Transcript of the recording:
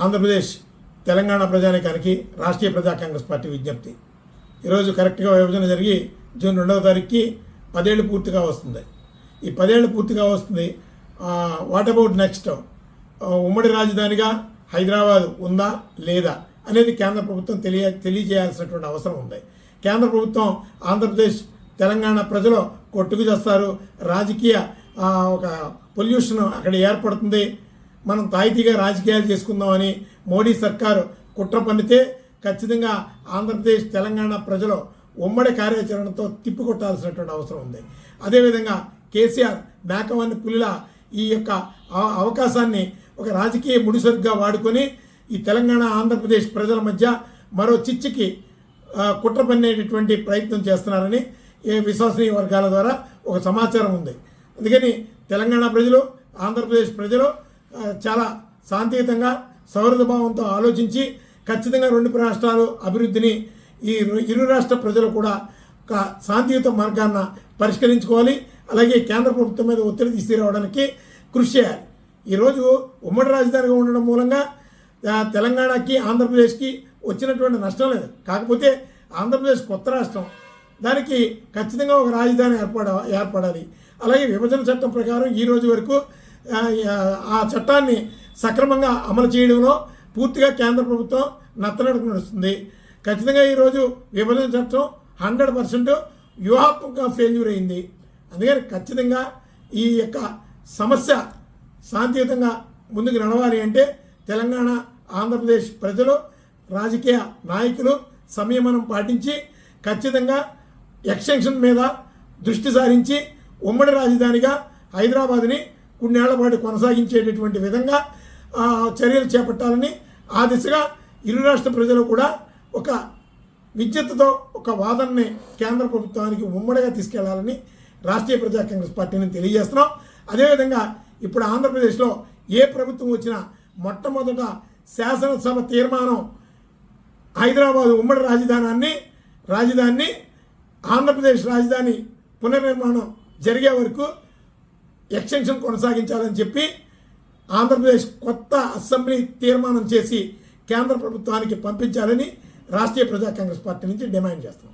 ఆంధ్రప్రదేశ్ తెలంగాణ ప్రజానీకానికి రాష్ట్రీయ ప్రజా కాంగ్రెస్ పార్టీ విజ్ఞప్తి. ఈరోజు కరెక్ట్గా విభజన జరిగి జూన్ 2వ తారీఖుకి 10 ఏళ్ళు పూర్తిగా వస్తుంది. ఈ 10 ఏళ్ళు పూర్తిగా వస్తుంది. What about next? ఉమ్మడి రాజధానిగా హైదరాబాద్ ఉందా లేదా అనేది కేంద్ర ప్రభుత్వం తెలియజేయాల్సినటువంటి అవసరం ఉంది. కేంద్ర ప్రభుత్వం ఆంధ్రప్రదేశ్ తెలంగాణ ప్రజలు కొట్టుకు చేస్తారు, రాజకీయ ఒక పొల్యూషన్ అక్కడ ఏర్పడుతుంది, మనం తాయితీగా రాజకీయాలు చేసుకుందామని మోడీ సర్కారు కుట్ర పన్నితే ఖచ్చితంగా ఆంధ్రప్రదేశ్ తెలంగాణ ప్రజలు ఉమ్మడి కార్యాచరణతో తిప్పికొట్టాల్సినటువంటి అవసరం ఉంది. అదేవిధంగా కేసీఆర్ మేకవన్ని పులిలా ఈ యొక్క అవకాశాన్ని ఒక రాజకీయ ముడిసరుగ్గా వాడుకొని ఈ తెలంగాణ ఆంధ్రప్రదేశ్ ప్రజల మధ్య మరో చిచ్చుకి కుట్ర పన్నేటటువంటి ప్రయత్నం చేస్తున్నారని విశ్వసనీయ వర్గాల ద్వారా ఒక సమాచారం ఉంది. అందుకని తెలంగాణ ప్రజలు ఆంధ్రప్రదేశ్ ప్రజలు చాలా శాంతియుతంగా సౌహృదభావంతో ఆలోచించి ఖచ్చితంగా రెండు రాష్ట్రాలు అభివృద్ధిని ఈ ఇరు రాష్ట్ర ప్రజలు కూడా ఒక శాంతియుత మార్గాన్ని పరిష్కరించుకోవాలి. అలాగే కేంద్ర ప్రభుత్వం మీద ఒత్తిడి తీసుకురావడానికి కృషి చేయాలి. ఈరోజు ఉమ్మడి రాజధానిగా ఉండడం మూలంగా తెలంగాణకి ఆంధ్రప్రదేశ్కి వచ్చినటువంటి నష్టం లేదు. కాకపోతే ఆంధ్రప్రదేశ్ కొత్త రాష్ట్రం, దానికి ఖచ్చితంగా ఒక రాజధాని ఏర్పడాలి. అలాగే విభజన చట్టం ప్రకారం ఈ రోజు వరకు ఆ చట్టాన్ని సక్రమంగా అమలు చేయడంలో పూర్తిగా కేంద్ర ప్రభుత్వం నత్తనడక నడుస్తుంది. ఖచ్చితంగా ఈరోజు విభజన చట్టం 100% వ్యూహాత్మకంగా ఫెయిల్యూర్ అయింది. అందుకని ఖచ్చితంగా ఈ యొక్క సమస్య శాంతియుతంగా ముందుకు నడవాలి అంటే తెలంగాణ ఆంధ్రప్రదేశ్ ప్రజలు రాజకీయ నాయకులు సంయమనం పాటించి ఖచ్చితంగా ఎక్స్టెన్షన్ మీద దృష్టి సారించి ఉమ్మడి రాజధానిగా హైదరాబాద్ని కొన్నేళ్ల పాటు కొనసాగించేటటువంటి విధంగా చర్యలు చేపట్టాలని ఆ దిశగా ఇరు రాష్ట్ర ప్రజలు కూడా ఒక విజ్ఞతతో ఒక వాదనని కేంద్ర ప్రభుత్వానికి ఉమ్మడిగా తీసుకెళ్లాలని రాష్ట్రీయ ప్రజా కాంగ్రెస్ పార్టీని తెలియజేస్తున్నాం. అదేవిధంగా ఇప్పుడు ఆంధ్రప్రదేశ్లో ఏ ప్రభుత్వం వచ్చినా మొట్టమొదట శాసనసభ తీర్మానం హైదరాబాదు ఉమ్మడి రాజధానిని ఆంధ్రప్రదేశ్ రాజధాని పునర్నిర్మాణం జరిగే వరకు ఎక్స్టెన్షన్ కొనసాగించాలని చెప్పి ఆంధ్రప్రదేశ్ కొత్త అసెంబ్లీ తీర్మానం చేసి కేంద్ర ప్రభుత్వానికి పంపించాలని రాష్ట్రీయ ప్రజా కాంగ్రెస్ పార్టీ నుంచి డిమాండ్ చేస్తాం.